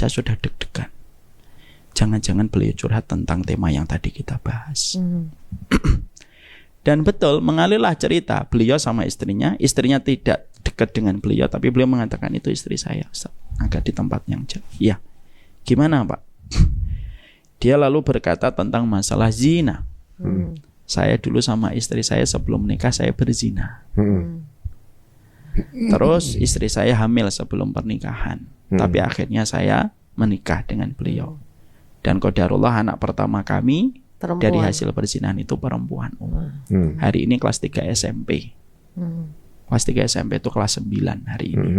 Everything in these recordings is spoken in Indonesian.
saja sudah deg-degan. Jangan-jangan beliau curhat tentang tema yang tadi kita bahas. Dan betul, mengalirlah cerita beliau sama istrinya tidak dekat dengan beliau, tapi beliau mengatakan itu istri saya, Ustaz, agak di tempat yang jauh. Iya. Gimana Pak? Dia lalu berkata tentang masalah zina. Saya dulu sama istri saya sebelum menikah saya berzina. Terus istri saya hamil sebelum pernikahan. Tapi akhirnya saya menikah dengan beliau. Dan qadarullah anak pertama kami perempuan. Dari hasil perzinahan itu perempuan. Hari ini kelas 3 SMP. Kelas 3 SMP itu kelas 9 hari ini.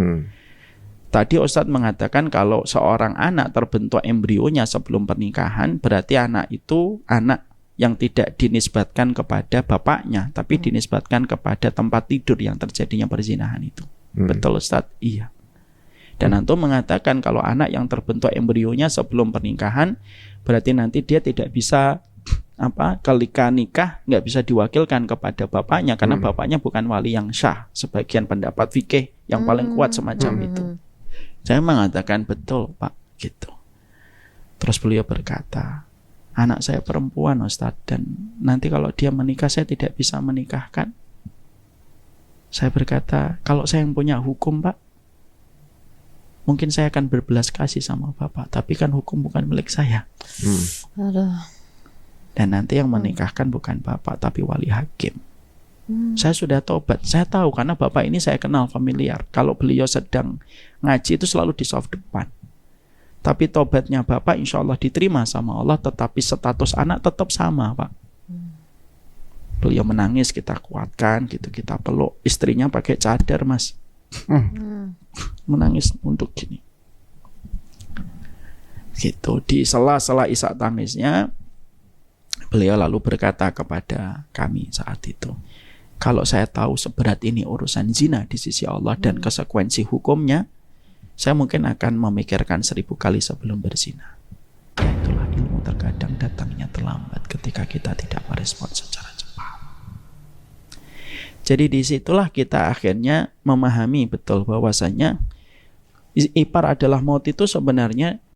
Tadi Ustadz mengatakan kalau seorang anak terbentuk embrionya sebelum pernikahan, berarti anak itu anak yang tidak dinisbatkan kepada bapaknya, tapi dinisbatkan kepada tempat tidur yang terjadinya perzinahan itu. Betul Ustadz? Iya. Dan antum mengatakan kalau anak yang terbentuk embrionya sebelum pernikahan, berarti nanti dia tidak bisa ketika nikah nggak bisa diwakilkan kepada bapaknya karena bapaknya bukan wali yang syah. Sebagian pendapat fikih yang paling kuat semacam itu. Saya mengatakan betul Pak, gitu. Terus beliau berkata, anak saya perempuan Ustadz, dan nanti kalau dia menikah saya tidak bisa menikahkan. Saya berkata, kalau saya yang punya hukum Pak, mungkin saya akan berbelas kasih sama Bapak, tapi kan hukum bukan milik saya. Dan nanti yang menikahkan bukan Bapak, tapi wali hakim. Saya sudah tobat, saya tahu karena Bapak ini saya kenal familiar. Kalau beliau sedang ngaji itu selalu di soft depan. Tapi tobatnya Bapak insya Allah diterima sama Allah, tetapi status anak tetap sama Pak. Beliau menangis, kita kuatkan gitu, kita peluk. Istrinya pakai cadar Mas. Menangis untuk gini. Gitu, di sela-sela isak tangisnya beliau lalu berkata kepada kami saat itu, kalau saya tahu seberat ini urusan zina di sisi Allah dan konsekuensi hukumnya, saya mungkin akan memikirkan 1000 kali sebelum berzina. Ya, itulah ilmu terkadang datangnya terlambat ketika kita tidak merespon secara cepat. Jadi disitulah kita akhirnya memahami betul bahwasanya ipar adalah maut itu sebenarnya